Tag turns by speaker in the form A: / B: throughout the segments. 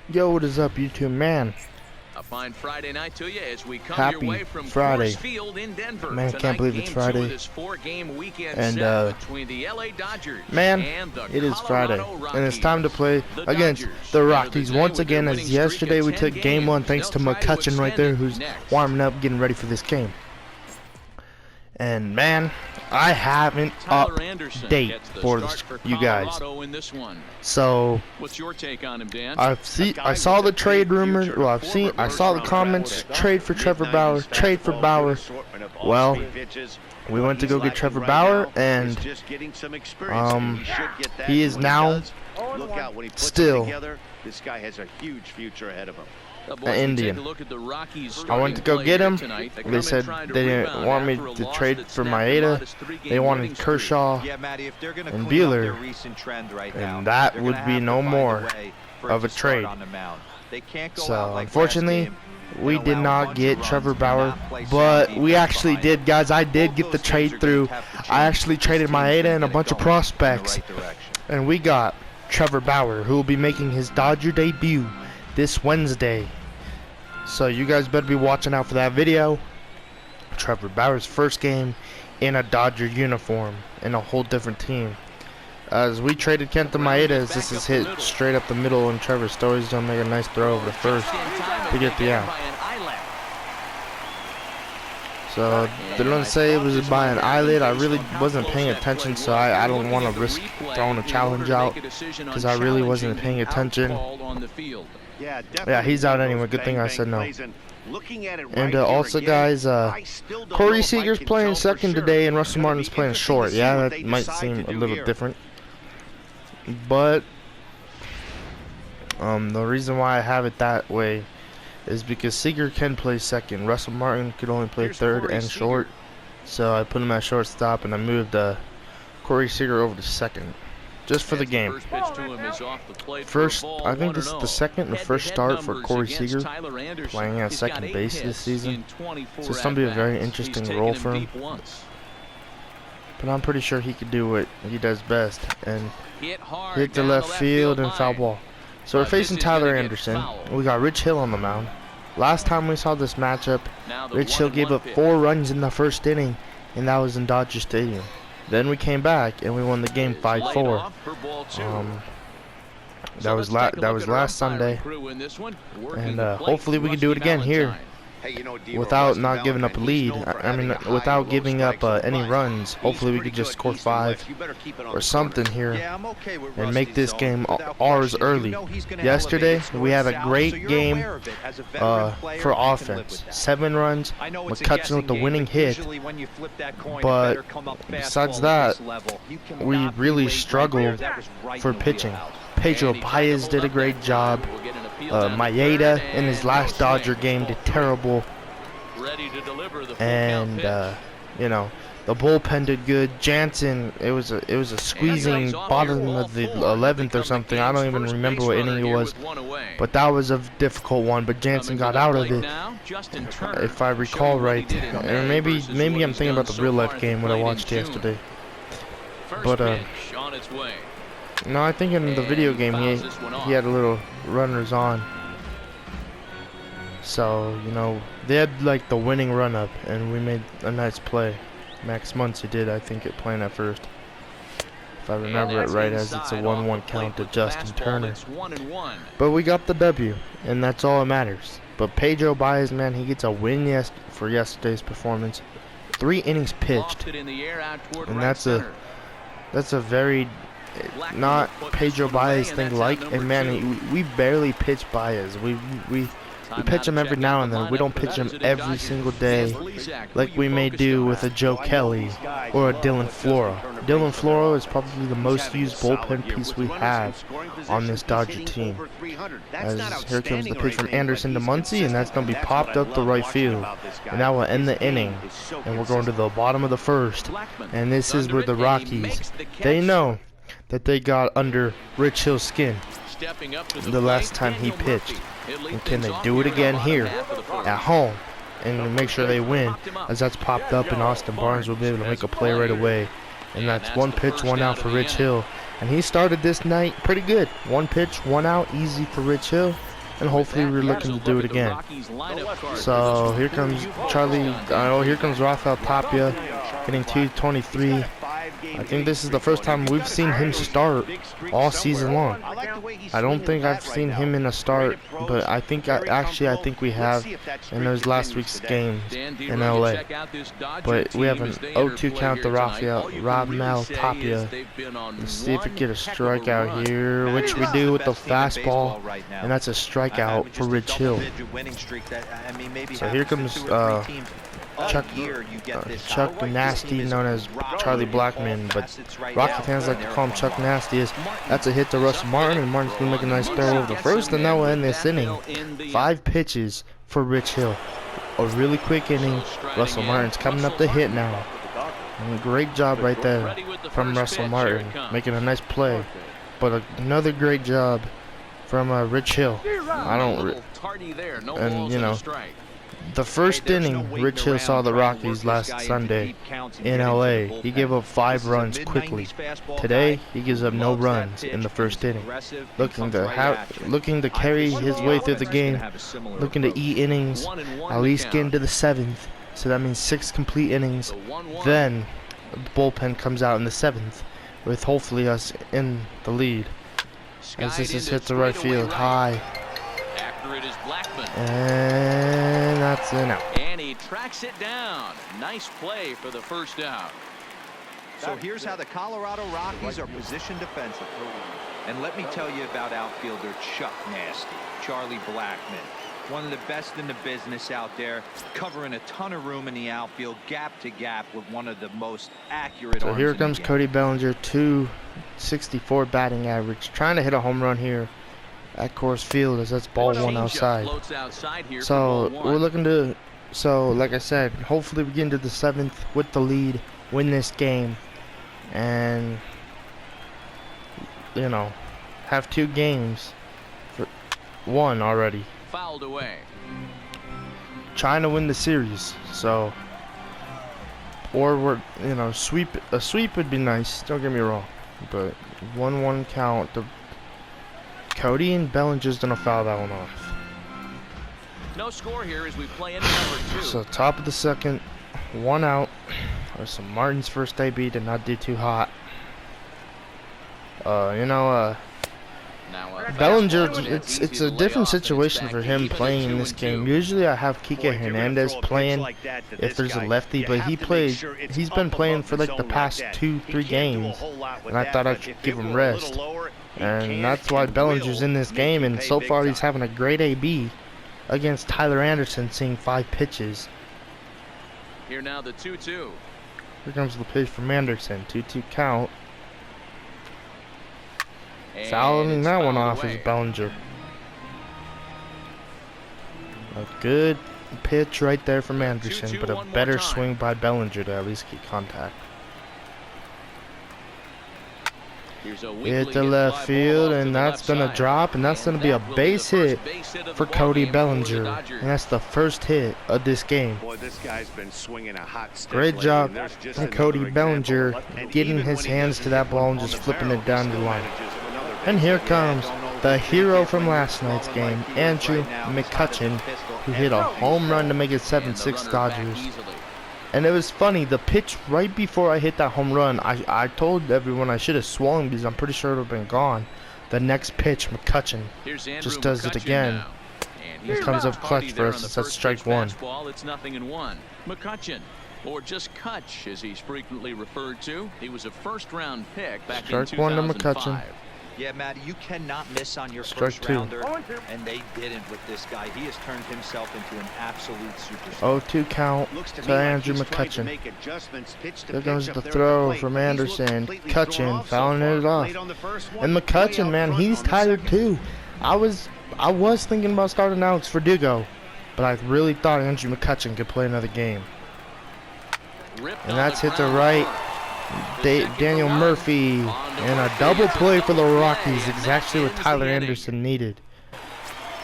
A: Yo, what is up, YouTube, man?
B: A fine Friday night to you as we come
A: Happy
B: your way from
A: Friday.
B: Coors Field in Denver.
A: Man, I can't believe it's Friday.
B: And between the LA Dodgers
A: man,
B: and the
A: it is Friday,
B: Rockies.
A: and it's time to play against the Rockies once again. As yesterday we took game 1 thanks to McCutcheon right there, who's warming up, getting ready for this game. And man, I haven't update for you guys. So
B: what's your take on him, Dan?
A: I saw the trade rumor. Well, I saw the comments. Trade for Trevor Bauer. Trade for Bauer. Well, we went to go get Trevor Bauer, and he is now still
C: this guy has a huge future ahead of him.
A: An Indian. I went to go get him. They said they didn't want me to trade for Maeda. They wanted Kershaw and Buehler, and that would be no more of a trade. So unfortunately, we did not get Trevor Bauer, but we actually did, guys. I did get the trade through. I actually traded Maeda and a bunch of prospects, and we got Trevor Bauer, who will be making his Dodger debut this Wednesday. So you guys better be watching out for that video. Trevor Bauer's first game in a Dodger uniform in a whole different team. As we traded Kenta Maeda, as this is hit straight up the middle, and Trevor Story's gonna make a nice throw over the first to get the out. So they're gonna say it was by an eyelid. I really wasn't paying attention, so I don't want to risk throwing a challenge out because I really wasn't paying attention. Yeah, he's out anyway. Good thing I said no. And also, guys, Corey Seager's playing second today, and Russell Martin's playing short. Yeah, that might seem a little different, but the reason why I have it that way is because Seager can play second. Russell Martin could only play third and short, so I put him at shortstop, and I moved Corey Seager over to second, just for the game. First, I think this is the second and first start for Corey Seager, playing at second base this season. So it's going to be a very interesting role for him. But I'm pretty sure he could do what he does best, and hit the left field and foul ball. So we're facing Tyler Anderson. We got Rich Hill on the mound. Last time we saw this matchup, Rich Hill gave up 4 runs in the first inning, and that was in Dodger Stadium. Then we came back and we won the game 5-4. That was last Sunday, and hopefully we can do it again here without not giving up a lead. I mean, without giving up any runs. Hopefully we could just score 5 or something here and make this game ours early. Yesterday we had a great game for offense. 7 runs, McCutcheon with the winning hit, but besides that, we really struggled for pitching. Pedro Baez did a great job. Maeda in his last Dodger game did terrible, and you know, the bullpen did good. Jansen, it was a squeezing bottom of the 11th or something. I don't even remember what inning it was, but that was a difficult one. But Jansen got out of it, if I recall right. And maybe I'm thinking about the real life game when I watched yesterday. But no, I think in the video game he had a little runners on. So, you know, they had like the winning run up, and we made a nice play. Max Muncy did, I think, at playing at first, if I remember it right, as it's a 1-1 count to Justin Turner. But we got the W, and that's all that matters. But Pedro Baez, man, he gets a win for yesterday's performance. 3 innings pitched, and that's a very not Pedro Baez thing like, and man, we barely pitch Baez. We pitch him every now and then. We don't pitch him every single day like we may do with a Joe Kelly or a Dylan Flora. Dylan Flora is probably the most used bullpen piece we have on this Dodger team. As here comes the pitch from Anderson to Muncy, and that's going to be popped up the right field, and that will end the inning. And we're going to the bottom of the first, and this is where the Rockies, they know that they got under Rich Hill's skin the last time he pitched, and can they do it again here at home and make sure they win, as that's popped up, and Austin Barnes will be able to make a play right away. And that's 1 pitch, 1 out for Rich Hill, and he started this night pretty good. 1 pitch, 1 out, easy for Rich Hill. and hopefully we're looking to do it again. So here comes Charlie. Oh, here comes Rafael Tapia, getting 223. I think this is the first time we've seen him start all season long. I don't think I've seen him in a start, but I think I think we have in those last week's games in LA. But we have an 0-2 count to Rafael Tapia. Let's see if we get a strikeout here, which we do with the fastball, and that's a strikeout for Rich Hill. So here comes Chuck Nasty, known as Charlie Blackman, but Rocky fans like to call him Chuck Nasty. That's a hit to Russell Martin, and Martin's gonna make a nice throw over the first, and that will end this inning. 5 pitches for Rich Hill. A really quick inning. Russell Martin's coming up to hit now. And great job right there from Russell Martin, making a nice play. But another great job from Rich Hill. And you know, the first inning, Rich Hill saw the Rockies last Sunday in LA. He gave up 5 runs quickly. Today, he gives up no runs in the first inning. Looking to carry his way through the game, looking to eat innings, at least get into the 7th. So that means 6 complete innings. Then the bullpen comes out in the 7th, with hopefully us in the lead. As this is hit to right field high. And that's an out.
B: And he tracks it down. Nice play for the first out.
D: So here's how the Colorado Rockies are positioned defensively. And let me tell you about outfielder Chuck Nasty, Charlie Blackman. One of the best in the business out there, covering a ton of room in the outfield, gap to gap, with one of the most accurate
A: So
D: arms
A: here
D: in
A: comes
D: the game.
A: Cody Bellinger, 264 batting average, trying to hit a home run here at Coors Field, as that's ball 1 outside. So we're looking to, like I said, hopefully we get into the 7th with the lead, win this game, and you know, have 2 games for 1 already.
B: Fouled away.
A: Trying to win the series, so, or we're, you know, a sweep would be nice, don't get me wrong, but 1-1 count. Cody and Bellinger's gonna foul that one off.
B: No score here as we play into number 2.
A: So top of the 2nd, 1 out. There's Martin's first AB, did not do too hot. Bellinger, it's a different situation for him playing in this game. Usually I have Kike Hernandez playing if there's a lefty, but he's been playing for like the past 2-3 games, and I thought I should give him rest. And that's why Bellinger's in this game, and so far he's having a great AB against Tyler Anderson, seeing 5 pitches.
B: Here now the 2-2.
A: Here comes the pitch from Anderson, 2-2 count. Fouling that one off is Bellinger. A good pitch right there from Anderson, but a better swing by Bellinger to at least get contact. Hit the left field, and that's going to drop, and that's going to be a base hit for Cody Bellinger. And that's the first hit of this game. Great job from Cody Bellinger getting his hands to that ball and just flipping it down the line. And here comes the hero from last night's game, Andrew McCutchen, who hit a home run to make it 7-6 Dodgers. And it was funny, the pitch right before I hit that home run, I told everyone I should have swung because I'm pretty sure it would have been gone. The next pitch, McCutchen just does it again. Here comes up clutch for us. It's at strike 1.
B: It's 0-1. McCutchen, or just Kutch as he's frequently referred to. He was a first-round pick back in 2005.
A: Strike 1 to McCutchen.
D: Yeah, Matt, you cannot miss on your
A: Strike
D: first
A: 2.
D: rounder, and they didn't with this guy. He has turned himself into an absolute superstar.
A: 0-2 count to Andrew McCutchen. There goes the throw from Anderson. McCutchen fouling it off. And McCutchen, man, he's tired too. I was thinking about starting Alex Verdugo, but I really thought Andrew McCutchen could play another game. And that's hit to right. Daniel Murphy, and a double play for the Rockies, exactly what Tyler Anderson needed.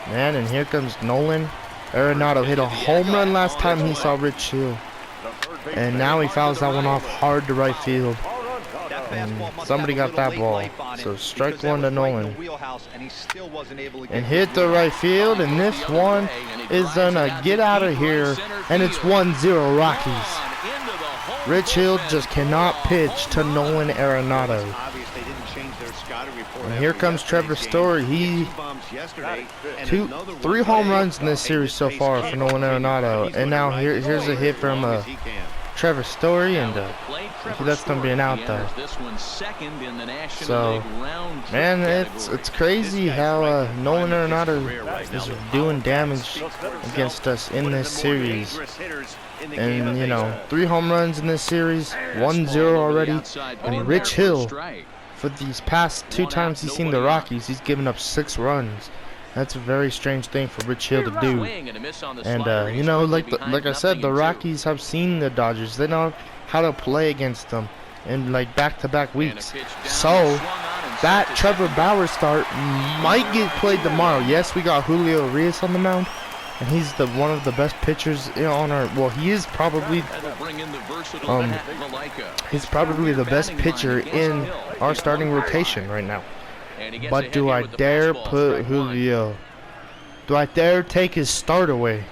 A: Man, and here comes Nolan Arenado. Hit a home run last time he saw Rich Hill, and now he fouls that one off hard to right field. And somebody got that ball. So strike one to Nolan. And hit the right field. And this one is gonna get out of here. And it's 1-0 Rockies. Rich Hill just cannot pitch to Nolan Arenado. And here comes Trevor Story. He 3 home runs in this series so far for Nolan Arenado. And now here's a hit from Trevor Story, and that's gonna be an out though. So, man, it's crazy how Nolan Arenado is doing damage against us in this series. And you know, 3 home runs in this series, 1-0 already. And Rich Hill, for these past 2 times he's seen the Rockies, he's given up 6 runs. That's a very strange thing for Rich Hill to do. And you know, like I said, the Rockies have seen the Dodgers. They know how to play against them in like back-to-back weeks. So that Trevor Bauer start might get played tomorrow. Yes, we got Julio Urias on the mound, and he's one of the best pitchers on our. Well, he is probably he's probably the best pitcher in our starting rotation right now. But do I dare put Julio? Do I dare take his start away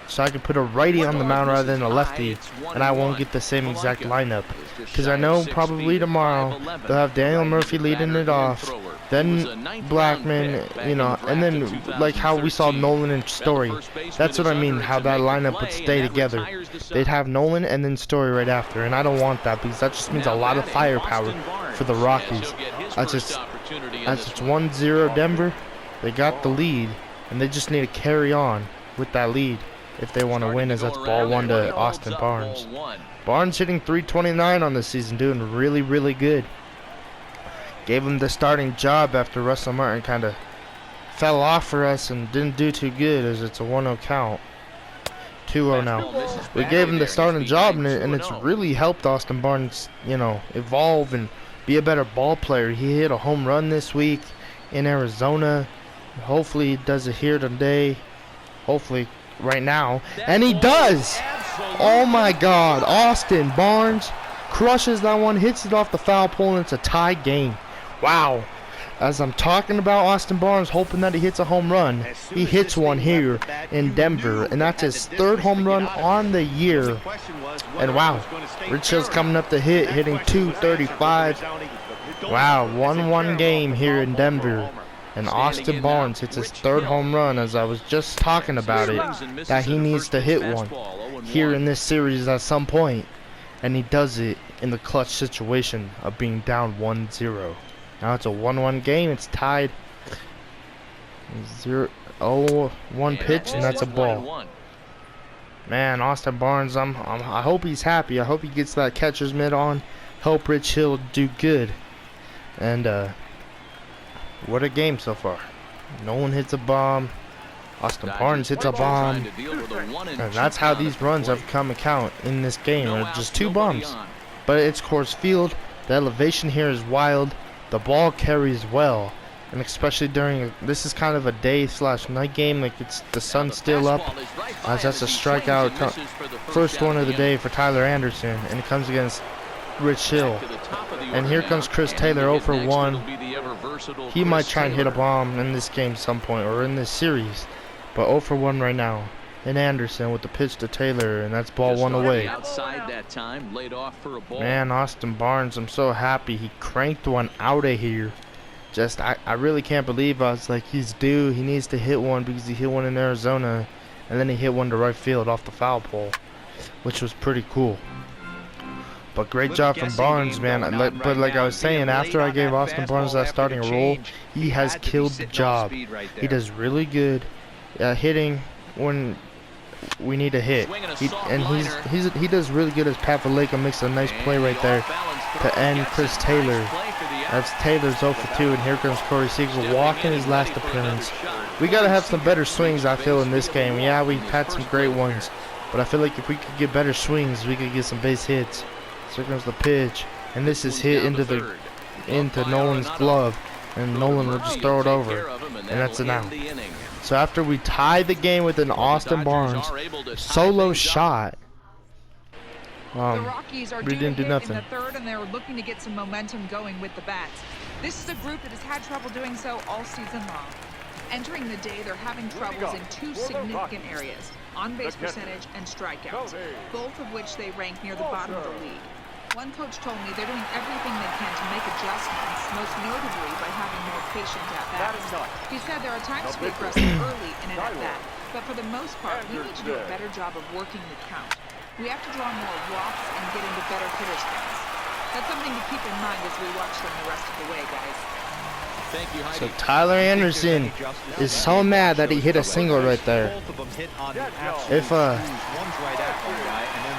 A: so I can put a righty on the mound rather than a lefty, and I won't get the same exact lineup? Because I know probably tomorrow they'll have Daniel Murphy leading it off, then Blackman, you know, and then like how we saw Nolan and Story. That's what I mean, how that lineup would stay together. They'd have Nolan and then Story right after, and I don't want that because that just means a lot of firepower for the Rockies. As it's 1-0 Denver, they got the lead, and they just need to carry on with that lead if they want to win, as that's ball 1 to Austin Barnes. Barnes hitting .329 on this season, doing really, really good. Gave him the starting job after Russell Martin kind of fell off for us and didn't do too good, as it's a 1-0 count. 2-0 now. We gave him the starting job, and it's really helped Austin Barnes, you know, evolve and be a better ball player. He hit a home run this week in Arizona. Hopefully he does it here today. Hopefully right now. And he does! Oh my God. Austin Barnes crushes that one, hits it off the foul pole, and it's a tie game. Wow. As I'm talking about Austin Barnes hoping that he hits a home run, he hits one here in Denver, and that's his 3rd home run on the year. And wow, Rich Hill's coming up to hitting .235. Wow, 1-1 game here in Denver, and Austin Barnes hits his 3rd home run, as I was just talking about it, that he needs to hit one here in this series at some point, and he does it in the clutch situation of being down 1-0. Now it's a 1-1 game. It's tied 0-1 pitch, and that's a ball. Man, Austin Barnes, I hope he's happy. I hope he gets that catcher's mitt on. Hope Rich Hill do good. And what a game so far. Nolan hits a bomb. Austin Barnes hits a bomb. And that's how these runs have come and count in this game. They're just 2 bombs. But it's Coors Field. The elevation here is wild. The ball carries well, and especially during this is kind of a day/night game, like it's the sun's still up, as that's a strikeout, first one of the day for Tyler Anderson, and it comes against Rich Hill. And here comes Chris Taylor 0 for 1. He might try and hit a bomb in this game some point, or in this series, but 0 for 1 right now. And Anderson with the pitch to Taylor, and that's ball 1 away. Man, Austin Barnes, I'm so happy he cranked one out of here. Just I really can't believe I was like, he's due, he needs to hit one, because he hit one in Arizona, and then he hit one to right field off the foul pole, which was pretty cool. But great job from Barnes, man. But like I was saying, after I gave Austin Barnes that starting role, he has killed the job. He does really good hitting when we need a hit. He does really good as Pat Vallejo makes a nice play right there to end Chris Taylor. That's Taylor's 0 for 2, and here comes Corey Seager walking his last appearance. We gotta have some better swings, I feel, in this game. Yeah, we had some great ones, but I feel like if we could get better swings, we could get some base hits. So here comes the pitch, and this is hit into Nolan's glove, and Nolan will just throw it over, and that's an out. So after we tie the game with an Austin Barnes solo shot,
E: The Rockies are
A: we
E: due
A: didn't
E: to
A: do
E: hit
A: nothing.
E: in the third, and they're looking to get some momentum going with the bats. This is a group that has had trouble doing so all season long. Entering the day, they're having troubles in two significant areas: on-base percentage and strikeouts, both of which they rank near the bottom of the league. One coach told me they're doing everything they can to make adjustments, most notably by having more patient at-bats. He said there are times to be aggressive early in an at-bat, but for the most part, we need to do a better job of working the count. We have to draw more walks and get into better hitter stance. That's something to keep in mind as we watch them the rest of the way, guys.
B: Thank you, Heidi.
A: So Tyler Anderson is so mad that he hit a single right there.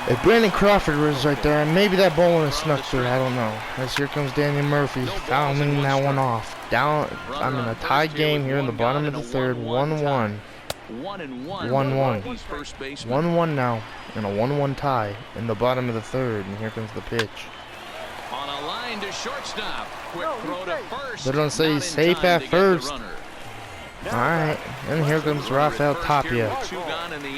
A: If Brandon Crawford was right there, maybe that ball would have snuck through. I don't know. As here comes Daniel Murphy fouling that one off. I'm in a tied game here in the bottom of the third, 1-1. 1-1. 1-1 now, and a 1-1 tie in the bottom of the third, and here comes the pitch.
B: On a line to shortstop. Quick throw to first.
A: They're gonna say he's safe at first. Alright, and here comes Rafael Tapia.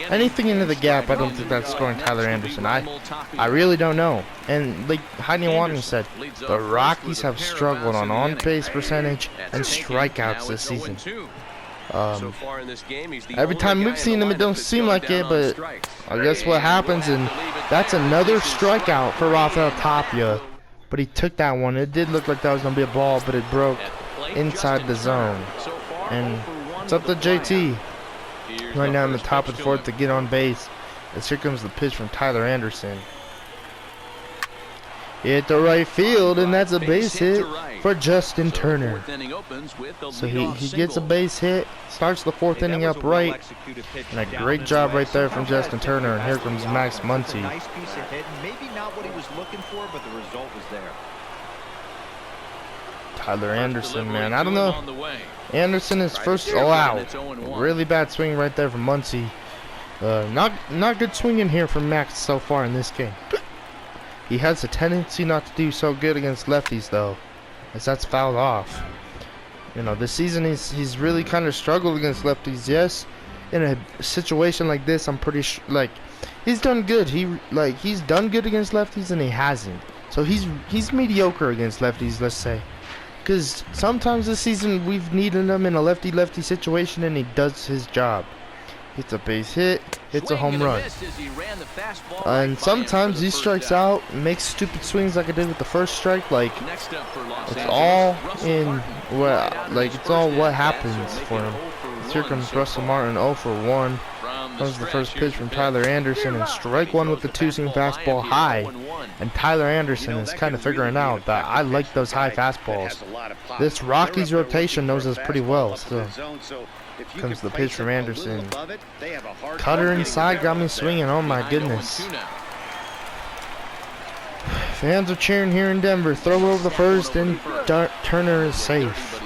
A: Anything into the gap, I don't think that's scoring Tyler Anderson. I really don't know. And like Heidi Watson said, the Rockies have struggled on on-base percentage and strikeouts this season. Every time we've seen him, it don't seem like it, but I guess what happens, and that's another strikeout for Rafael Tapia. But he took that one. It did look like that was going to be a ball, but it broke inside the zone. And it's up to JT right now in the top of the fourth to get on base. As here comes the pitch from Tyler Anderson. Hit the right field, and that's a base hit for Justin Turner. So he gets a base hit, starts the fourth inning up right, and a great job right there from Justin Turner. And here comes Max Muncy.
C: Nice piece of hitting, maybe not what he was looking for, but the result was there.
A: Tyler Anderson, man, I don't know. Anderson is first out. Really bad swing right there from Muncy. Not good swinging here from Max so far in this game. He has a tendency not to do so good against lefties, though, as that's fouled off. You know, this season he's really kind of struggled against lefties. Yes, in a situation like this, I'm pretty sure, like, he's done good. He's done good against lefties, and he hasn't. So he's mediocre against lefties, let's say. Because sometimes this season we've needed him in a lefty-lefty situation, and he does his job. Hits a base hit, hits a home run. And sometimes he strikes out, makes stupid swings like I did with the first strike. Like, it's all what happens for him. Here comes Russell Martin, 0 for 1. Comes the first pitch from Tyler Anderson, and strike one with the two-seam fastball high. And Tyler Anderson is kind of figuring out that I like those high fastballs. This Rockies rotation knows us pretty well. So comes the pitch from Anderson. Cutter inside, got me swinging. Oh my goodness. Fans are cheering here in Denver. Throw over the first, and Turner is safe.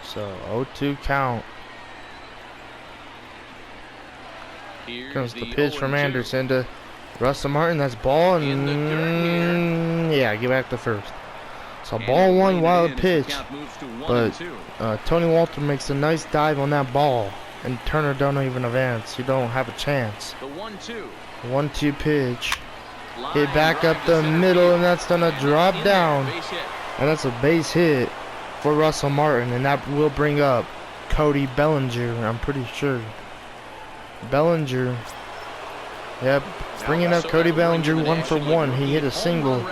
A: So 0-2 count. Comes the pitch from Anderson to Russell Martin. That's ball, and yeah, get back to first. So ball one, wild pitch, but Tony Walter makes a nice dive on that ball, and Turner don't even advance. You don't have a chance. 1-2 pitch, hit back up the middle, and that's gonna drop down, and that's a base hit for Russell Martin, and that will bring up Cody Bellinger, I'm pretty sure. Bellinger, yep, bringing up Cody Bellinger, 1 for 1. He hit a single,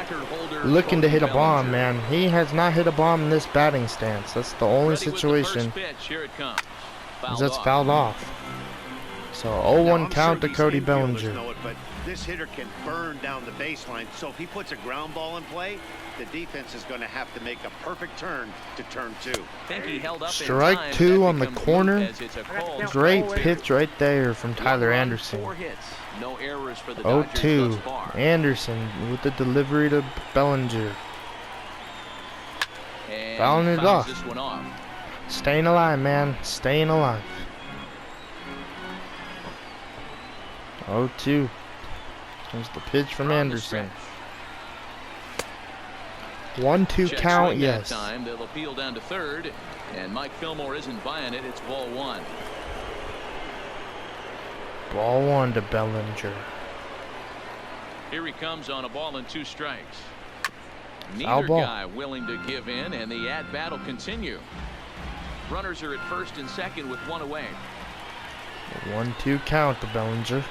A: looking to hit a bomb, man. He has not hit a bomb in this batting stance. That's the only situation, that's fouled off. So 0-1 count to Cody Bellinger.
C: This hitter can burn down the baseline, so if he puts a ground ball in play, the defense is going to have to make a perfect turn to turn 2.
A: Strike 2 on the corner. Great pitch right there from Tyler Anderson. 0-2. Anderson with the delivery to Bellinger. Fouling it off. Staying alive, man. Staying alive. 0-2. Here's the pitch from Anderson. 1-2 count, yes.
B: They'll appeal down to third, and Mike Fillmore isn't buying it. It's ball 1.
A: Ball 1 to Bellinger.
B: Here he comes on a ball and 2 strikes.
A: Foul
B: Neither
A: ball.
B: guy willing to give in, and the at-bat will continue. Runners are at first and second with 1 away.
A: 1-2 count to Bellinger.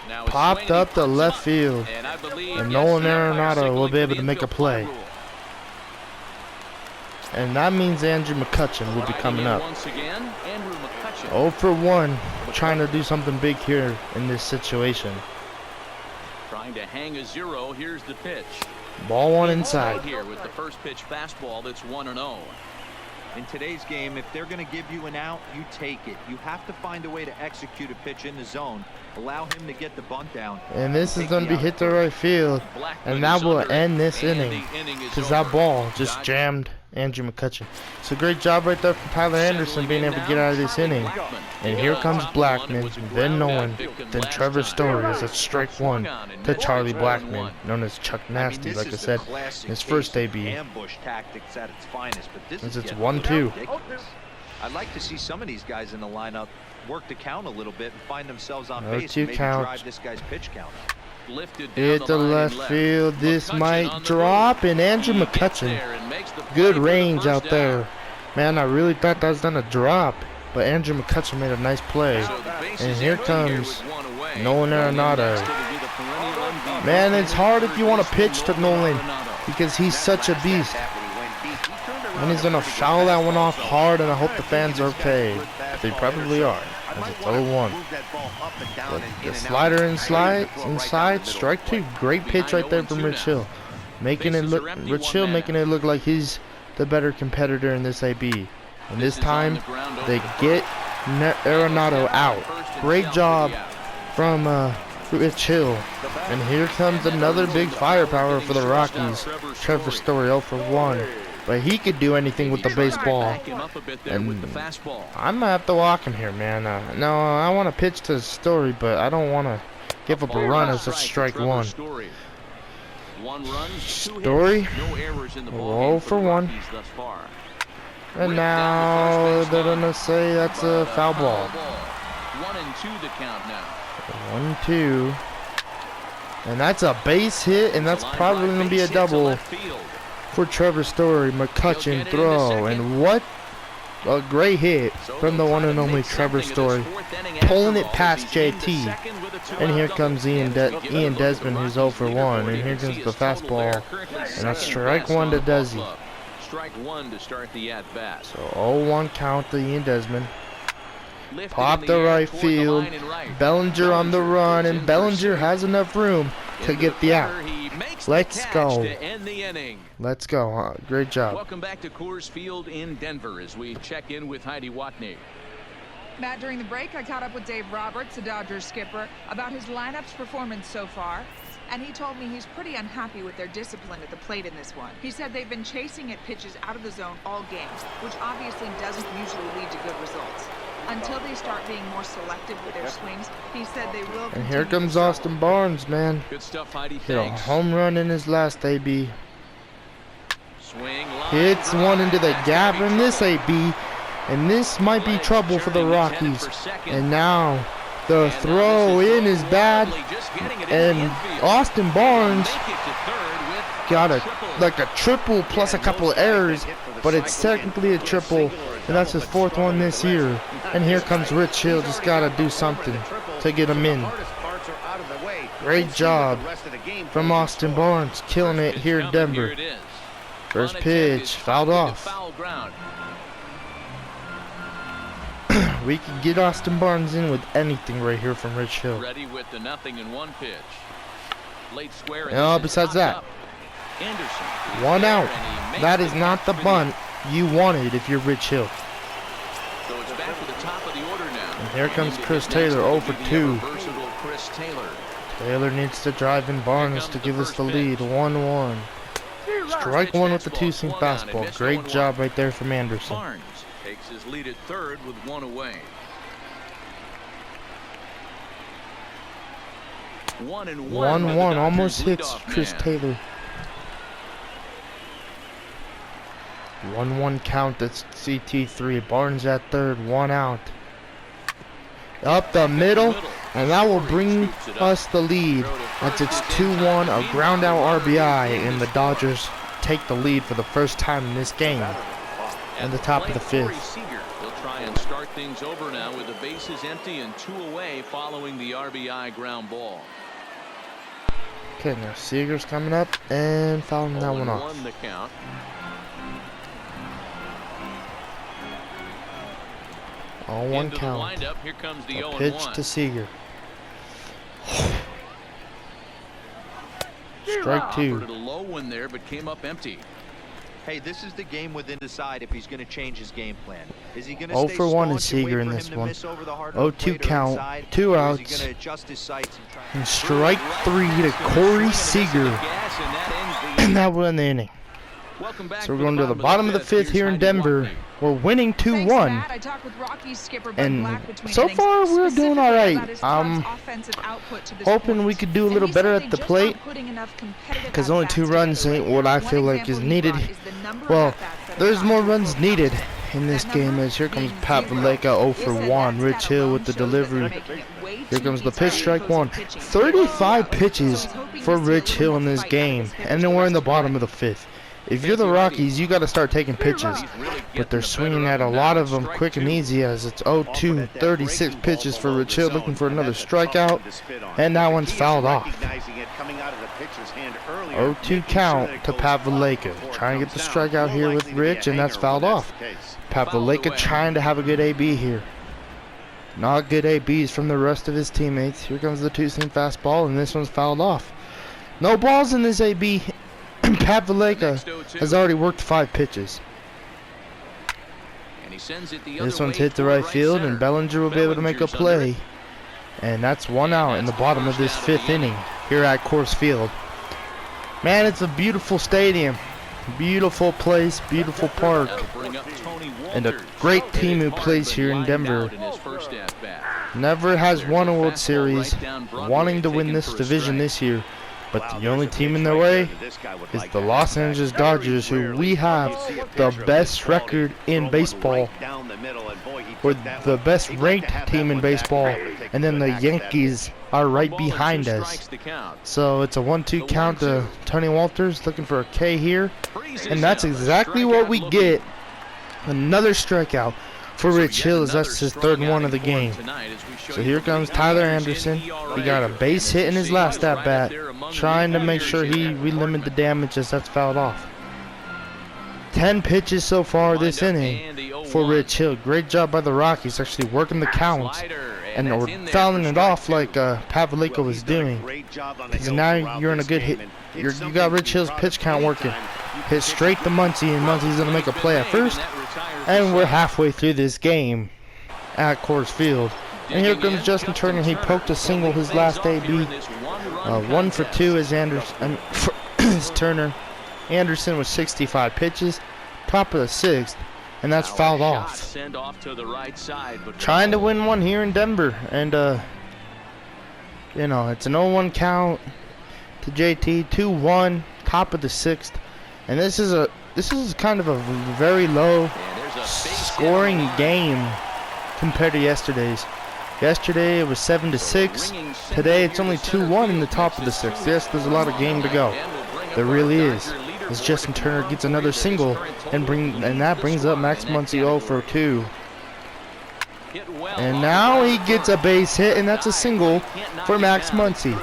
B: Now a
A: Popped
B: swing,
A: up
B: he
A: to
B: puts him
A: left
B: up.
A: field.
B: And I believe
A: And
B: yes,
A: Nolan
B: the umpire
A: Arenado will
B: signaling
A: be
B: for
A: able
B: the
A: to make a
B: infield fly
A: play.
B: rule.
A: And that means Andrew McCutchen will be
B: Riding
A: coming
B: in
A: up.
B: once again, Andrew McCutchen.
A: 0 for 1, trying to do something big here in this situation.
B: Trying to hang a 0. Here's the pitch.
A: Ball 1
B: Right
A: inside.
B: here with the first pitch fastball that's 1-0.
D: In today's game, if they're going to give you an out, you take it. You have to find a way to execute a pitch in the zone. Allow him to get the bunt down.
A: And this is
D: Take
A: going
D: the
A: to be
D: out
A: hit to right field.
B: Blackman
A: And that
B: is
A: will
B: under it,
A: end this
B: and
A: inning.
B: the inning is
A: Because that
B: over.
A: ball just
B: Dodgers
A: jammed Andrew McCutchen. So great job right there from Tyler Anderson being able to get out of this inning. And here comes Blackman, then Nolan, then Trevor Story as it's strike 1 to Charlie Blackman, known as Chuck Nasty,
D: this
A: like I
D: is
A: said,
D: the classic
A: his first
D: case of
A: debut.
D: ambush tactics at its finest, but this
A: As
D: is
A: it's
D: getting
A: 1-2.
D: ridiculous. I'd like to see some of these guys in the lineup work the count a little bit and find themselves on base
A: 0-2
D: and maybe
A: count.
D: drive this guy's pitch count up.
B: Lifted down
A: Hit
B: the
A: to
B: line
A: left
B: and
A: field. This
B: McCutchen
A: might
B: on the
A: drop,
B: move.
A: and Andrew
B: He gets
A: McCutchen.
B: there and makes the play
A: Good
B: for the
A: range
B: first
A: out
B: down.
A: there. Man, I really thought that was going to drop. But Andrew McCutchen made a nice play.
B: So the base
A: And
B: is
A: here
B: empty
A: comes
B: with 1 away.
A: Nolan Arenado.
B: Next, it'll be the perennial MVP.
A: Man, it's hard if you want to pitch to Nolan
B: Arenado.
A: because he's such a beast. And he's going to foul that one off hard, and I hope the fans are okay. They probably are. As it's 0-1. The slider inside, strike 2. Great pitch right there from Rich Hill. Making it look, Rich Hill making it look like he's the better competitor in this AB. And this time, they get Arenado out. Great job from Rich Hill. And here comes another big firepower for the Rockies. Trevor Story 0 for 1. But he could do anything with the baseball.
B: Back him up a bit there with the fastball.
A: I'm gonna have to walk him here, man. No, I want to pitch to Story, but I don't want to give up a run as a strike 1.
B: Story. 1 run, 2
A: Story.
B: hits, no errors in the ball
A: 0
B: game
A: for
B: the
A: 1.
B: Rockies thus far.
A: And now they're gonna say that's a foul ball.
B: 1 and 2 the count now.
A: 1-2. And that's a base hit, and that's probably gonna be a double for Trevor Story. McCutchen throw, and what a great hit from the one and only Trevor Story, pulling it past JT. And here comes Ian Desmond, who's 0 for 1, and here comes the fastball, and that's strike 1 to Desi.
B: Strike 1 to start the at bat.
A: So 0-1 count to Ian Desmond.
B: Lifted
A: Pop
B: in
A: the
B: air
A: right
B: toward the
A: field.
B: line and right.
A: Bellinger on the run,
B: is
A: and
B: in
A: Bellinger
B: pursuit.
A: has enough room to
B: Into
A: get the
B: corner,
A: out.
B: he makes
A: Let's
B: the catch
A: go.
B: to end the inning.
A: Let's go. Great job.
B: Welcome back to Coors Field in Denver as we check in with Heidi Watney.
E: Matt, during the break, I caught up with Dave Roberts, the Dodgers skipper, about his lineup's performance so far. And he told me he's pretty unhappy with their discipline at the plate in this one. He said they've been chasing at pitches out of the zone all game, which obviously doesn't usually lead to good results. Until they start being more selective with their swings, he said they will.
A: And here comes Austin Barnes, man.
B: Good stuff, Heidi.
A: Hit a
B: Thanks.
A: home run in his last AB.
B: Swing, line,
A: Hits
B: drive.
A: one into the
B: That's
A: gap
B: gonna be
A: in this
B: trouble.
A: AB. And this might be
B: Ledge
A: trouble for the
B: churning, he's headed
A: Rockies.
B: for second.
A: And now the
B: And now
A: throw
B: this
A: in is
B: so
A: bad.
B: wobbly, just getting it into the
A: And
B: infield.
A: Austin Barnes
B: Make it to third with
A: got
B: a
A: a
B: triple.
A: like a triple plus a couple of errors, but it's technically a triple, and that's his 4th one this year. And here comes Rich Hill, just gotta do something to get him in. Great job from Austin Barnes, killing it here in Denver.
B: Here it is.
A: First
B: Unattended,
A: pitch, fouled
B: into
A: off.
B: foul ground.
A: We can get Austin Barnes in with anything right here from Rich Hill.
B: Ready with the 0-1 pitch. Late square. and
A: No,
B: this is
A: besides
B: popped
A: that,
B: up. Anderson.
A: 1 out.
B: And he makes
A: That
B: the
A: is not
B: catch
A: the
B: for
A: bunt you wanted if you're Rich Hill.
B: So it's back to the top of the order now.
A: And here comes
B: into
A: Chris
B: his next
A: Taylor,
B: will
A: 0 for
B: be the
A: 2.
B: ever-versatile Chris Taylor.
A: Taylor needs to drive in Barnes to give us the lead. 1-1. Strike 1 with the 2-seam fastball. Great job right there from Anderson.
B: Barnes takes his lead at third with 1 away. 1-1.
A: 1-1, almost hits Chris Taylor. 1-1 count. That's CT3. Barnes at third, 1 out. up the middle, and that will bring us the lead. That's it's 2-1, a ground out RBI, and the Dodgers take the lead for the first time in this game. At the top of the 5th.
B: He'll try and start things over now with the bases empty and 2 away following the RBI ground ball.
A: Okay, now Seager's coming up and fouling that one off.
B: 0-1 the count.
A: All one
B: Into
A: count.
B: the windup. Here comes the 0-1.
A: Pitch to Seager. Strike 2.
B: Offered a low one there, but came up empty.
D: Hey, this is the game within decide if he's going to change his game plan. Is he going to
A: 0
D: stay
A: for 1 is
D: staunch and
A: Seager
D: wait
A: in
D: for
A: this
D: him to
A: one.
D: miss over the hard
A: 0-2 count,
D: inside,
A: 2
D: or
A: outs.
D: Is he going to adjust his sights and try
A: And strike 3 to Corey Seager. And that will end the inning. So we're going to the bottom of the 5th here in Denver. We're winning 2-1. And so far we're doing all right. Hoping we could do a little better at the plate, because only 2 runs ain't what I feel like is needed. Well, there's more runs needed in this game, as here comes Pat Valleca 0 for 1. Rich Hill with the delivery. Here comes the pitch, strike 1. 35 pitches for Rich Hill in this game, and then we're in the bottom of the 5th. If you're the Rockies, you got to start taking pitches, but they're swinging at a lot of them quick and easy, as it's 0-2, 36 pitches for Rich Hill, looking for another strikeout, and that one's fouled off. 0-2 count to Pat Valleca, trying to get the strikeout here with Rich, and that's fouled off. Pat Valleca trying to have a good AB here. Not good ABs from the rest of his teammates. Here comes the 2-seam fastball, and this one's fouled off. No balls in this AB. Pat Valleca has already worked 5 pitches. This one's hit to right field, and Bellinger will be able to make a play. And that's 1 out in the bottom of this 5th inning here at Coors Field. Man, it's a beautiful stadium. Beautiful place, beautiful park. And a great team who plays here in Denver. Never has won a World Series, wanting to win this division this year. But the only team in their way is the Los Angeles Dodgers, who we have the best record in baseball. We're the best ranked team in baseball, and then the Yankees are right behind us. So it's a 1-2 count to Tony Walters, looking for a K here, and that's exactly what we get. Another strikeout for Rich Hill, as that's his 3rd one of the game. So here comes Tyler Anderson. He got a base hit in his last at-bat, trying to make sure we limit the damage, as that's fouled off. 10 pitches so far this inning for Rich Hill. Great job by the Rockies, actually working the counts, and we're fouling it off like Pat Valleca was doing. Because now you're in a good hit. You got Rich Hill's pitch count working. Hit straight to Muncy, and Muncy's going to make a play at first. And we're halfway through this game at Coors Field. And here comes Justin Turner. He poked a single his last AB. 1 for 2 is Anderson. Is Turner. Anderson with 65 pitches. Top of the 6th. And that's fouled off. Trying to win one here in Denver. And, you know, it's an 0-1 count to JT. 2-1. Top of the 6th. And this is kind of a very low scoring game compared to yesterday's. Yesterday it was 7-6. Today it's only 2-1 in the top of the 6th. Yes, there's a lot of game to go. There really is. As Justin Turner gets another single, and that brings up Max Muncy 0 for 2. And now he gets a base hit, and that's a single for Max Muncy.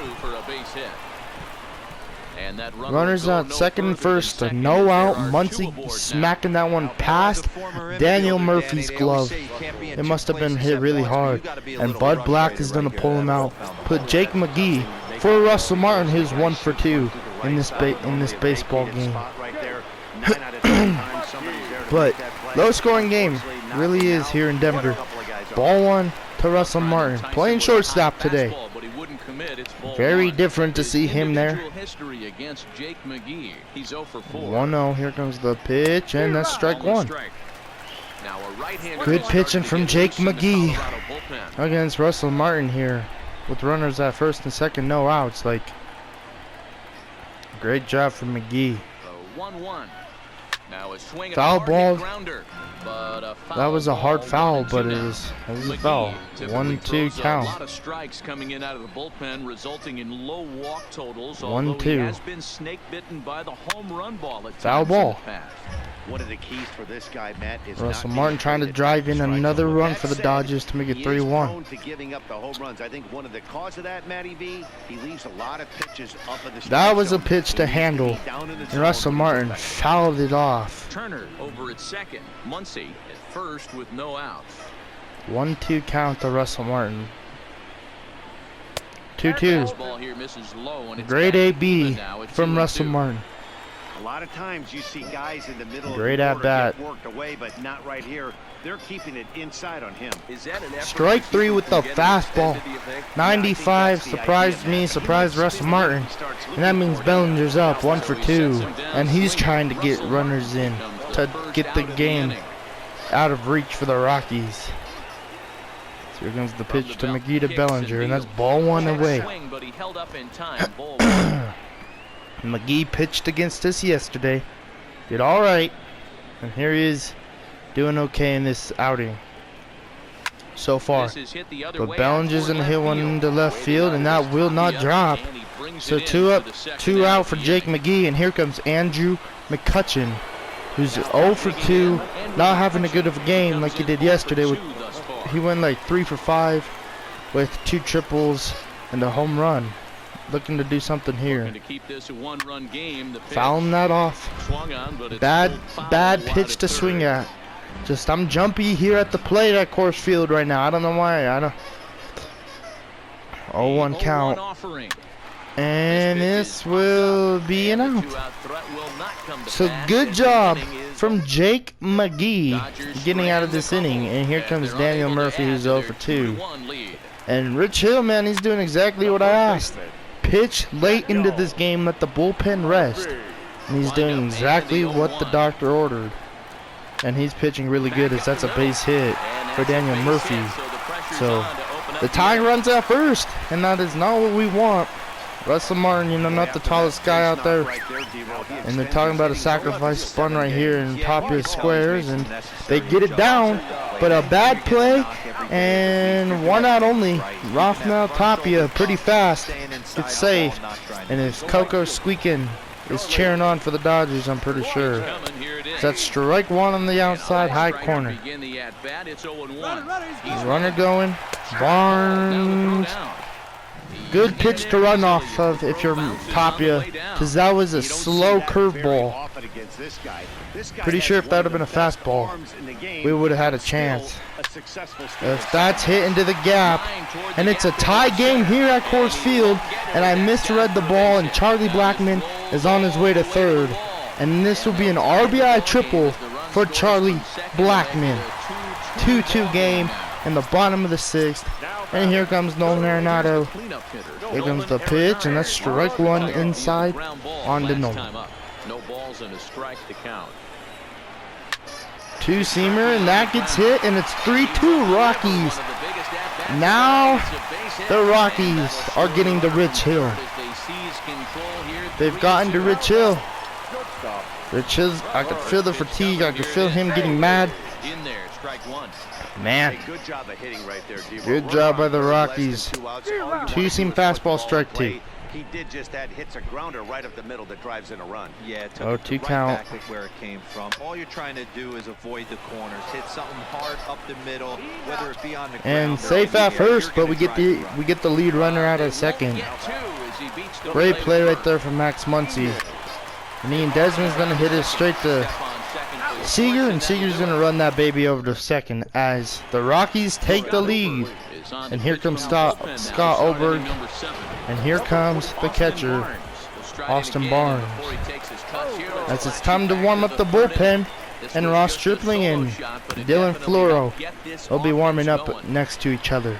A: Runners out second and first, a no out. Muncy smacking that one past Daniel Murphy's glove. It must have been hit really hard. And Bud Black is going to pull him out. Put Jake McGee for Russell Martin, who's 1 for 2 in this baseball game. But low scoring game really is here in Denver. Ball 1 to Russell Martin, playing shortstop today. Very different to see him there. 1-0, here comes the pitch, and that's strike 1. Good pitching from Jake McGee against Russell Martin here, with runners at first and second, no outs. Like, great job from McGee.
B: Now a swing
A: Foul
B: at a
A: ball.
B: grounder, but a foul
A: That was a hard
B: ball,
A: foul,
B: 1-2
A: but
B: now.
A: it was a
B: McGee
A: foul.
B: typically
A: 1-2
B: throws
A: count.
B: A lot of strikes coming in out of the bullpen, resulting in low walk totals.
A: 1-2.
B: Although he has been snake bitten by the home run ball at
A: Foul
B: times in
A: ball.
B: the past.
C: One of the keys for this guy, Matt, is
A: Russell
C: not
A: Martin
C: being
A: trying to
C: afraid
A: drive in
C: strike
A: another
C: zone.
A: run
C: That
A: for the
C: said,
A: Dodgers to make it
C: he is
A: 3-1.
C: prone to giving up the home runs. I think one of the cause of that, Matty V, he leaves a lot of pitches up in the strike
A: That was a
C: zone.
A: pitch
C: He
A: to
C: needs be
A: handle,
C: down in the
A: and
C: zone
A: Russell
C: when he
A: Martin
C: goes back.
A: fouled it off.
B: Turner over at second. Muncy at first with no outs.
A: 1-2 count to Russell Martin. 2-2.
B: Fastball here misses low, and it's
A: Grade
B: back
A: AB
B: even now at
A: from
B: 2-2.
A: Russell Martin.
C: A lot of times you see guys in the middle
A: Great
C: of
A: at
C: the
A: bat.
C: order get worked away, but not right here. They're keeping it inside on him.
B: Is that an effort
A: Strike
B: to keep
A: 3
B: him
A: with
B: from
A: the
B: getting
A: fastball.
B: extended, do you think?
A: 95 surprised me, surprised Russell Martin. And that means Bellinger's up 1 for 2. And he's trying to get runners in to get the game out of reach for the Rockies. So here comes the pitch to McGee to Bellinger, and that's ball 1 away.
B: Swing, but he held up in time. Ball 1.
A: McGee pitched against us yesterday. Did alright. And here he is doing okay in this outing so far.
B: This is hit the other
A: But
B: way
A: Bellinger's
B: out
A: gonna
B: toward
A: hit
B: left
A: one
B: field.
A: into left field, and that will not drop.
B: And he brings
A: So
B: it in
A: 2
B: for
A: up,
B: the second
A: 2 out for
B: of the
A: Jake
B: inning.
A: McGee, and here comes Andrew McCutcheon, who's 0 for 2, not having a good of a game like he did yesterday. He went like 3 for 5 with 2 triples and a home run. Looking to do something here.
B: Looking to keep this a one-run game. The pitch
A: Fouling that off.
B: swung on, but it's
A: Bad
B: still foul
A: pitch
B: wide
A: to
B: at
A: swing
B: third.
A: at. Just I'm jumpy here at the plate at Coors Field right now. I don't know why. I don't. 0-1 count.
B: Offering.
A: And this will be an
B: And the
A: out.
B: two-out threat will not come to
A: So
B: pass,
A: good
B: as the
A: job
B: inning is
A: from Jake McGee
B: Dodgers
A: getting out of
B: strand
A: this
B: the
A: inning.
B: couple,
A: And here
B: and
A: comes
B: they're
A: Daniel
B: unable to
A: Murphy,
B: add
A: who's
B: to
A: 0
B: their
A: for 2.
B: 2-1 lead.
A: And Rich Hill, man, he's doing exactly what I asked. Pitch late into this game, let the bullpen rest. And he's doing exactly what the doctor ordered. And he's pitching really good, as that's a base hit for Daniel Murphy. So the tie runs out first, and that is not what we want. Russell Martin, you know, not the tallest guy out there. And they're talking about a sacrifice spun right here in Tapia Squares, and they get it down, but a bad play, and 1 out only. Rafael Tapia pretty fast. It's safe. And if Coco Squeakin is cheering on for the Dodgers, I'm pretty sure. That's strike 1 on the outside high corner. Runner going. Barnes. Good pitch to run off of if you're Tapia, because that was a slow curveball. Pretty sure if that would have been a fastball, we would have had a chance. If that's hit into the gap, and it's a tie game here at Coors Field, and I misread the ball, and Charlie Blackmon is on his way to third. And this will be an RBI triple for Charlie Blackmon. 2-2 game in the bottom of the 6th. And here comes Nolan Arenado. Here comes the pitch, and that's strike 1 inside on to Nolan.
B: No balls and a strike to count.
A: 2-seamer, and that gets hit, and it's 3-2 Rockies. Now the Rockies are getting to Rich Hill. They've gotten to Rich Hill. Rich Hill, I could feel the fatigue. I could feel him getting mad.
B: In there, strike 1.
A: Man,
C: Good job of hitting right there, Devo.
A: good job by the Rockies. 2-seam fastball, strike 2.
C: He did just that, hits a grounder right up the middle that drives in a run.
D: Yeah, it took
A: 0-2
D: it right
A: count.
D: back with where it came from. All you're trying to do is avoid the corners, hit something hard up the middle, whether it be on the ground
A: And
D: or
A: safe
D: in the
A: at
D: air,
A: first,
D: you're
A: but we
D: gonna
A: get
D: drive
A: the we get the lead runner out at second.
B: Get 2 as he beats the
A: Great play right
B: first.
A: there from Max Muncy. And Ian Desmond's gonna hit it straight to
B: Step on second for
A: Seager, and
B: forcing that
A: Seager's gonna run that baby over to second as the Rockies take the lead.
B: is on
A: And
B: the
A: here
B: pitch
A: comes
B: from the bullpen now,
A: Scott
B: starting
A: Oberg.
B: number 7.
A: And here comes the catcher,
B: Barnes will stride in
A: Austin
B: again
A: Barnes.
B: before he takes his cuts here. Let's
A: As it's
B: flash
A: time
B: you
A: to
B: back
A: warm
B: to
A: up the
B: third inning.
A: bullpen,
B: This
A: and
B: was
A: Ross
B: just a
A: Stripling
B: solo
A: and
B: shot, but it
A: Dylan
B: definitely
A: Floro
B: helped get this
A: will be warming
B: offense
A: up
B: going.
A: next to each other.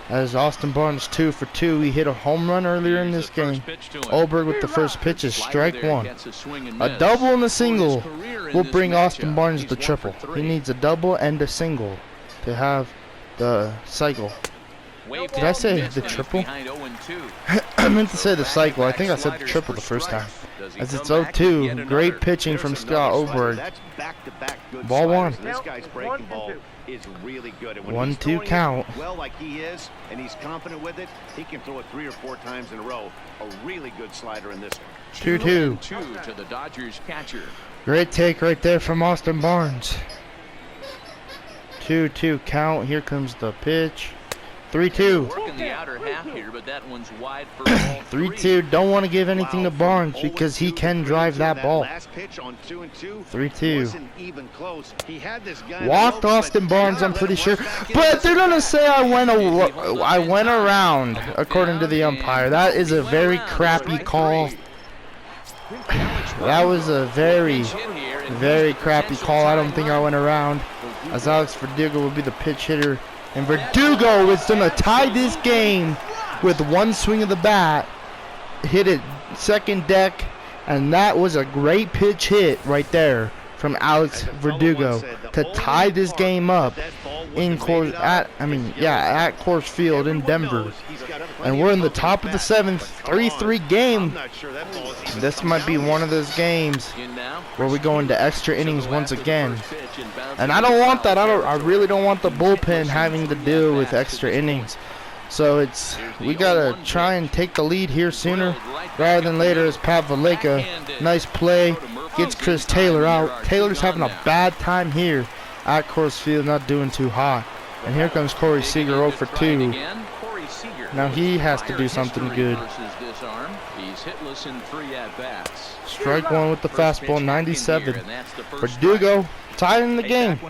A: As Austin Barnes 2 for 2, he hit a home run earlier in
B: Here's
A: this
B: the first
A: game.
B: pitch to him.
A: Oberg with the first pitch is
B: Slider
A: strike
B: there
A: 1.
B: gets a swing and
A: A
B: miss.
A: double and a
B: For his
A: single
B: career in
A: will
B: this
A: bring Austin
B: matchup,
A: Barnes
B: he's
A: the
B: 1 for
A: triple.
B: 3.
A: He needs a double and a single to have the cycle.
B: Waved
A: Did I
B: it,
A: say
B: missed,
A: the
B: and he's
A: triple?
B: behind 0-2.
A: I meant to say the cycle. I think I said the
B: Sliders
A: triple
B: for
A: the first time.
B: strikes. Does he
A: As it's
B: come back and
A: 0-2.
B: get another?
A: Great pitching
C: There's
A: from
C: another
A: Scott
C: slider.
A: Oberg.
C: That's back-to-back good
A: Ball
C: sliders.
A: one.
C: This guy's breaking ball is really good. And when
A: 1-2
C: he's throwing it
A: count.
C: well like he is, and he's confident with it, he can throw it 3 or 4 times in a row. A really good slider in this one.
A: 2-2.
B: 2 to the Dodgers catcher.
A: Great take right there from Austin Barnes. 2-2 count. Here comes the pitch. 3-2.
B: Working the outer half here, but that one's wide for ball
A: 3-2. Don't want to give anything to Barnes because he can drive that ball.
C: Last pitch on 2-2
A: 3-2.
C: wasn't even close. He had this guy
A: Walked Austin Barnes, I'm pretty sure. But they're gonna say I went around, according to the umpire. That is a very crappy call. That was a very crappy call. I don't think I went around, as Alex Verdugo will be the pitch hitter. And Verdugo is going to tie this game with one swing of the bat. Hit it second deck, and that was a great pitch hit right there from Alex Verdugo to tie this game up at Coors Field in Denver. And we're in the top of the 7th, 3-3 game. This might be one of those games where we go into extra innings once again. And I don't want that. I really don't want the bullpen having to deal with extra innings. So we gotta try and take the lead here sooner rather than later. As Pat Valleca, nice play, gets Chris Taylor out. Taylor's having a bad time here at Coors Field, not doing too hot. And here comes Corey Seager 0 for 2. Now he has to do something good. Strike one with the fastball, 97. Verdugo tied in the game,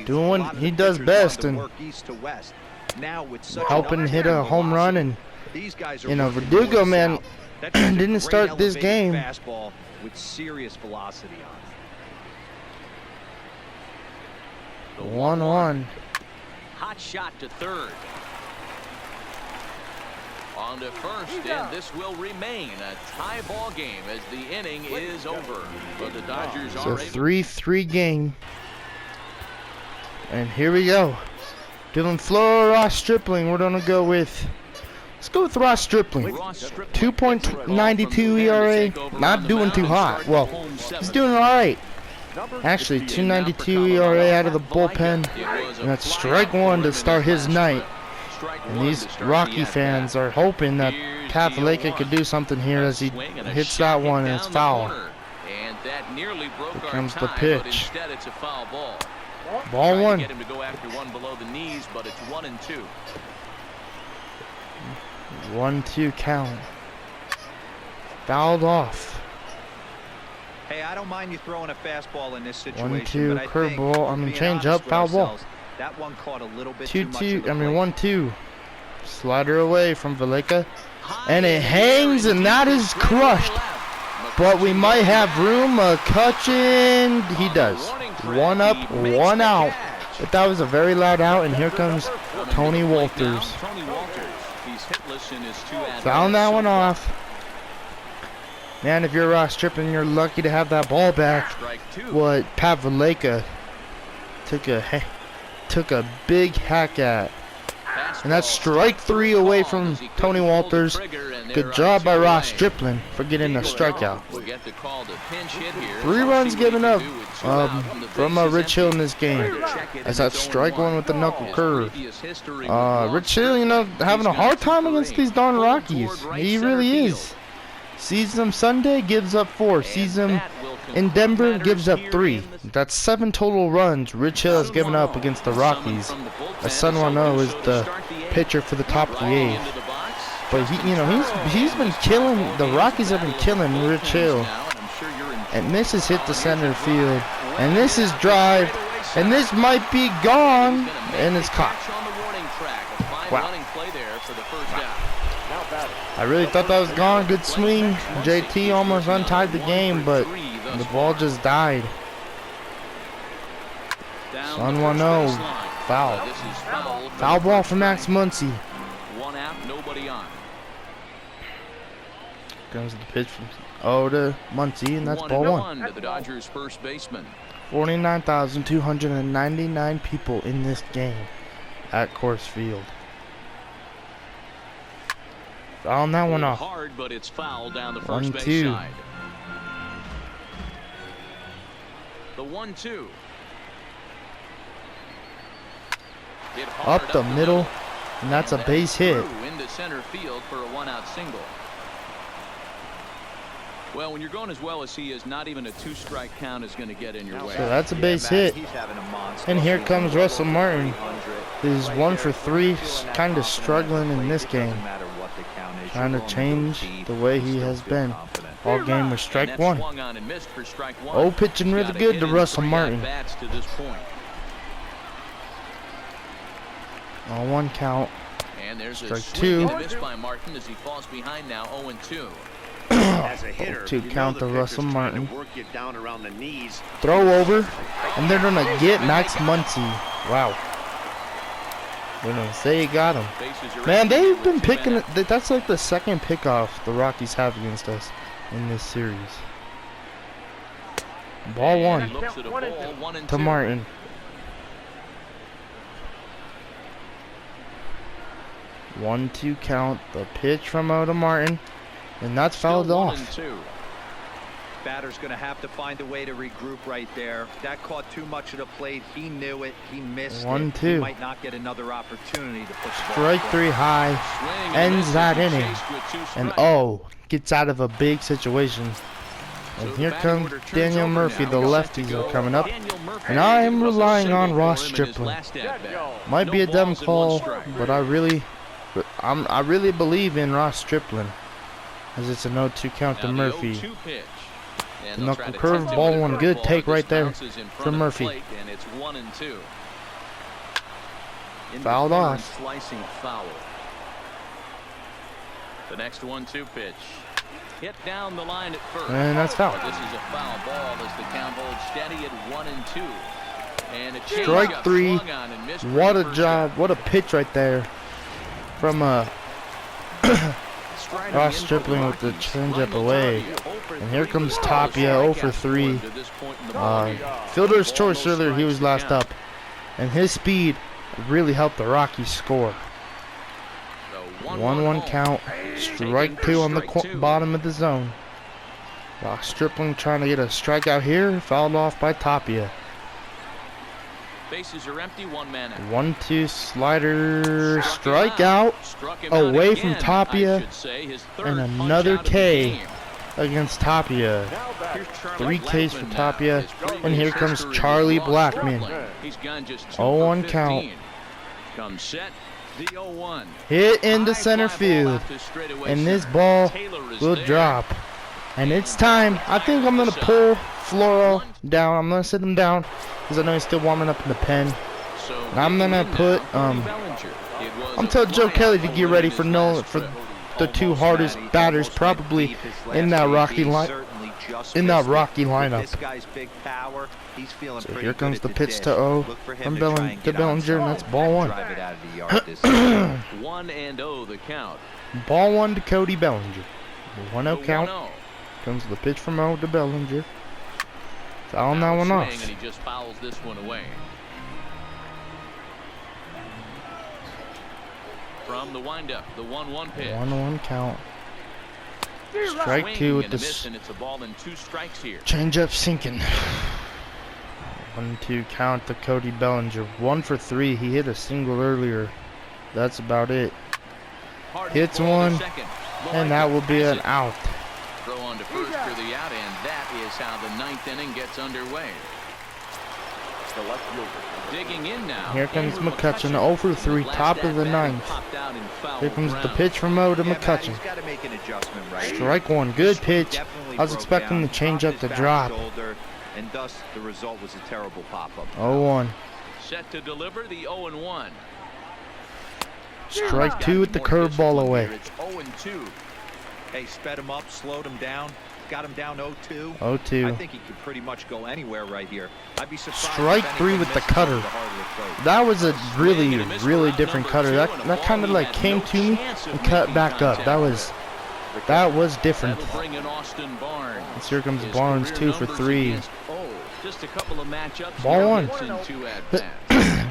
A: doing what he does best and helping hit a home run. And Verdugo, man, didn't start this game.
D: With serious velocity on.
A: 1-1.
B: Hot shot to third. On to first, and this will remain a tie ball game as the inning is over. But the Dodgers
A: So
B: are
A: 3-3 game. And here we go. Dylan Fleur, Ross Stripling. We're gonna go with. Let's go with Ross Stripling. 2.92 ERA. Not doing too hot. Well, he's doing all right. Actually, 2.92 ERA out of the bullpen. And that's strike one to start his night. And these Rocky fans are hoping that Pat Valleca could do something here as he hits that one and it's foul. Here comes the pitch. Ball one. 1-2 count. Fouled off.
D: Hey, I don't mind you throwing a fastball in this situation.
A: 1-2 curveball. Change up, foul ball.
D: That one caught a little bit
A: 2-2. 1-2. Slider away from Valleca, and it hangs, and that is crushed. But we might have room. McCutchen, he does. 1 up, 1 out. But that was a very loud out, and here comes Tony Walters. Found that one off. Man, if you're Ross Stripling, you're lucky to have that ball back. What Pat Valleca took a big hack at. And that's strike 3 away from Tony Walters. Good job by Ross Stripling for getting a strikeout. 3 runs given up from Rich Hill in this game. As that strike one with the knuckle curve. Rich Hill, having a hard time against these darn Rockies. He really is. Sees them Sunday, gives up 4. Sees them in Denver, gives up 3. That's 7 total runs Rich Hill has given up against the Rockies. As Sun Wano is the pitcher for the top of the 8th. But he's been killing. The Rockies have been killing Rich Hill. And this is hit to center field. And this is drive. And this might be gone. And it's caught. Wow. I really thought that was gone. Good swing. JT almost untied the game, but the ball just died. Sun 1-0. Foul. Foul ball for Max Muncy.
B: 1 out, nobody on.
A: Comes the pitch from to Muncy, and that's ball 1.
B: To the Dodgers' first baseman.
A: 49,299 people in this game at Coors Field. Fouling that one off.
B: Hard, but it's foul down the first base
A: 1-2.
B: side. The 1-2.
A: Up the middle, and that's a base hit.
B: Into center field for a one-out single. Well, when you're going as well as he is, not even a 2-strike count is going to get in your way.
A: So that's a base hit. And here comes Russell Martin. He's 1 for 3, kind of struggling in this game. Trying to change the way he has been. All game with strike 1. Oh, pitching really good to Russell Martin. 0-1 count.
B: And there's
A: Strike
B: a
A: 2.
B: miss by Martin as he falls behind now 0-2.
C: As a hitter,
A: 0-2 count to Russell Martin.
C: work you down around the knees.
A: Throw over, and they're gonna get Max Muncy. Wow. They're gonna say he got him. Man, they've been picking it. That's like the second pickoff the Rockies have against us in this series. Ball 1 to Martin. One, 2 count. The pitch from Oda Martin, and that's fouled off.
D: Batter's going to have to find a way to regroup right there. That caught too much of the plate. He knew it. He missed it.
A: 1-2.
D: He might not get another opportunity to put
A: Strike 3 high. Ends that inning. And gets out of a big situation. And here comes Daniel Murphy. The lefties are coming up. And I am relying on Ross Stripling. Might be a dumb call, but I really believe in Ross Stripling, as it's a 0-2 count to Murphy. The knuckle curve, ball 1, good take right there from Murphy.
B: And it's 1-2.
A: Fouled off.
B: Slicing foul. The next 1-2 pitch. Hit down the line at first.
A: And that's foul.
B: This is a foul ball as the count holds steady at 1-2. And a
A: Strike 3. What a job. What a pitch right there from Ross Stripling with the changeup away. And here comes Tapia, 0 for 3. Fielder's choice earlier, he was last up. And his speed really helped the Rockies score. 1-1 count. Strike 2 on the bottom of the zone. Ross Stripling trying to get a strikeout here. Fouled off by Tapia.
B: Bases are empty, 1 man out.
A: 1-2 slider, strikeout away from Tapia, and another K against Tapia. 3 Ks for Tapia, and here comes Charlie Blackman. 0-1 count.
B: Comes set, the 0-1.
A: Hit into center field, and this ball will drop. And it's time. I think I'm going to pull Floro down. I'm going to sit him down because I know he's still warming up in the pen. And I'm going to put, I'm telling Joe Kelly to get ready for the 2 hardest batters probably in that Rocky lineup. So here comes the pitch to O from Bellinger, and that's ball 1.
B: 1-0 the count.
A: Ball 1 to Cody Bellinger. 1-0 count. Comes the pitch from O to Bellinger. Fouling that one off.
B: And he just fouls this one away. From the windup, the 1-1 pitch.
A: 1-1 count. Strike 2 with the
B: and it's a ball and 2 strikes here.
A: Changeup sinking. 1-2 count to Cody Bellinger. 1 for 3. He hit a single earlier. That's about it. Hits 1, and that will be an out.
B: Throw on to first for the out, and that is how the 9th inning gets underway. Digging in now.
A: Here comes McCutchen, 0 for 3, top of the 9th. Here comes the pitch from Mo to McCutchen. Strike 1, good pitch. I was expecting the changeup to drop.
D: And thus the result was a terrible pop-up.
A: 0-1.
B: Set to deliver the 0-1.
A: Strike 2 with the curveball away.
B: It's 0-2.
D: Hey, sped him up, slowed him down, got him down 0-2.
A: 0-2.
D: I think he could pretty much go anywhere right here. I'd be surprised.
A: Strike 3 with the cutter. That was a really different cutter. That kind of like came to me and cut back up. That was different. And here comes Barnes, 2 for 3.
B: Just a couple of matchups.
A: Ball 1.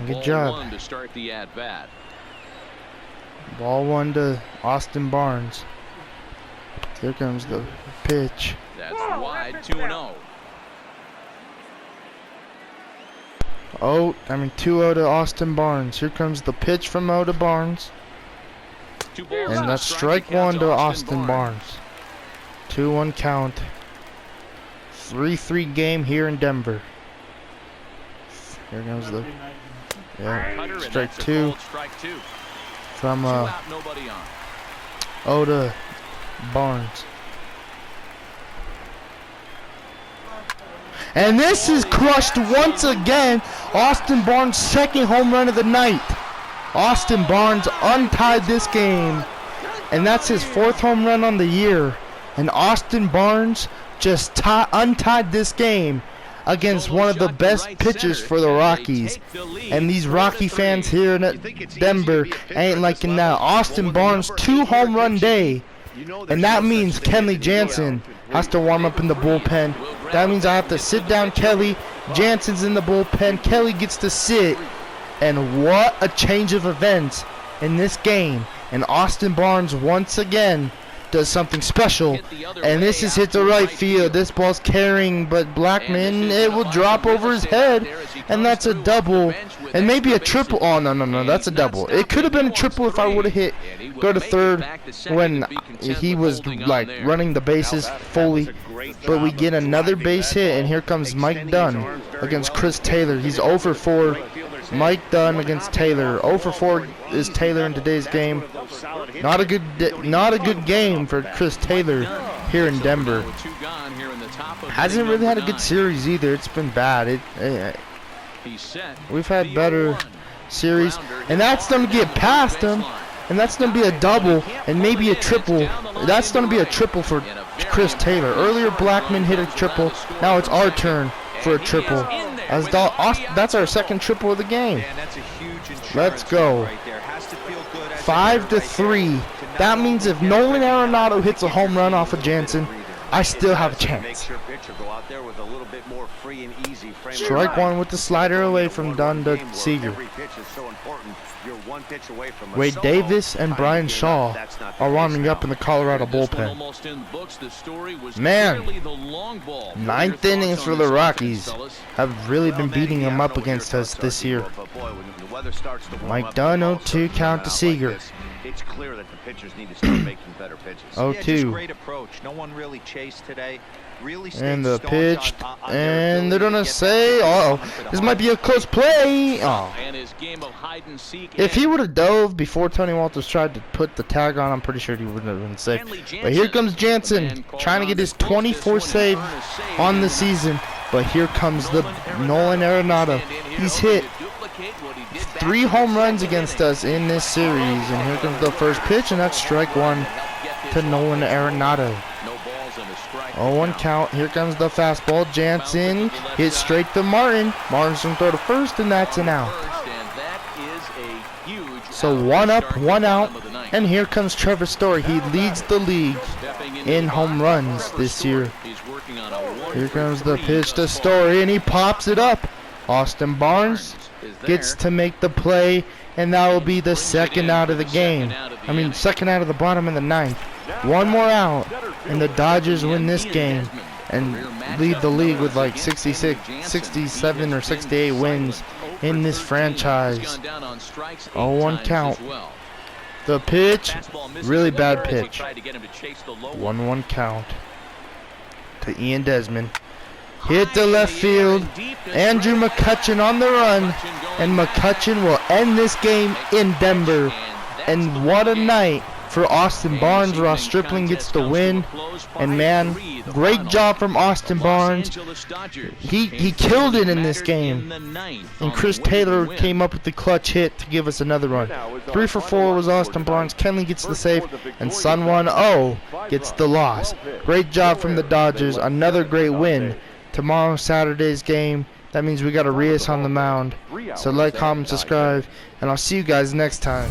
B: Good
A: job.
B: To start the at bat.
A: Ball 1 to Austin Barnes. Here comes the pitch.
B: That's wide, 2-0.
A: 2-0 to Austin Barnes. Here comes the pitch from O to Barnes. And that's strike 1 to Austin Barnes. 2-1 count. 3-3 game here in Denver. Here goes the strike 2 from O to Barnes. And this is crushed once again. Austin Barnes' second home run of the night. Austin Barnes untied this game, and that's his 4th home run on the year. And Austin Barnes just untied this game against one of the best pitchers for the Rockies. And these Rocky fans here in Denver ain't liking that. Austin Barnes 2 home run day. And that means Kenley Jansen has to warm up in the bullpen. That means I have to sit down Kelly. Jansen's in the bullpen. Kelly gets to sit. And what a change of events in this game. And Austin Barnes once again does something special. And this is hit to right field. This ball's carrying, but Blackman, it will drop over his head. And that's a double. And maybe a triple. Oh, no, that's a double. It could have been a triple if I would have go to third when he was like running the bases fully. But we get another base hit, and here comes Mike Dunn against Chris Taylor. He's 0 for 4. Mike Dunn against Taylor. 0 for 4 is Taylor in today's game. Not a good game for Chris Taylor here in Denver. Hasn't really had a good series either. It's been bad. We've had better series, and that's going to get past him. And that's going to be a double and maybe a triple. That's going to be a triple for Chris Taylor. Earlier, Blackman hit a triple. Now it's our turn for a triple. That's our second triple of the game. Let's go. 5-3. That means if Nolan Arenado hits a home run off of Jansen, I still have a chance. Strike 1 with the slider away from Dunn to Seager. Wade Davis and Brian Shaw are warming up in the Colorado bullpen. Man, 9th innings for the Rockies have really been beating them up against us this year. Mike Dunn, 0-2 count to Seager.
C: It's clear that the pitchers need to start making better pitches.
A: 0-2.
D: Great approach. No one really chased today.
A: And the pitch, and they're gonna say, this might be a close play. If he would have dove before Tony Walters tried to put the tag on, I'm pretty sure he wouldn't have been safe. But here comes Jansen trying to get his 24th save on the season. But here comes the Nolan Arenado. He's hit 3 home runs against us in this series, and here comes the first pitch, and that's strike 1 to Nolan Arenado. 0-1 count. Here comes the fastball. Jansen hits straight to Martin. Martin's going to throw to first, and that's an out. So 1 up, 1 out. And here comes Trevor Story. He leads the league in home runs this year. Here comes the pitch to Story, and he pops it up. Austin Barnes gets to make the play, and that will be the second out of the game. Second out of the bottom of the 9th. 1 more out, and the Dodgers win this game and lead the league with like 66, 67, or 68 wins in this franchise. 0-1 count. The pitch, really bad pitch. 1-1 count to Ian Desmond. Hit the left field. Andrew McCutchen on the run, and McCutchen will end this game in Denver. And what a night for Austin Barnes. Ross Stripling gets the win, and man, great job from Austin Barnes. He killed it in this game, and Chris Taylor came up with the clutch hit to give us another run. 3 for 4 was Austin Barnes. Kenley gets the save, and Sun 1-0 gets the loss. Great job from the Dodgers. Another great win. Tomorrow, Saturday's game. That means we got Arias on the mound. So like, comment, subscribe, and I'll see you guys next time.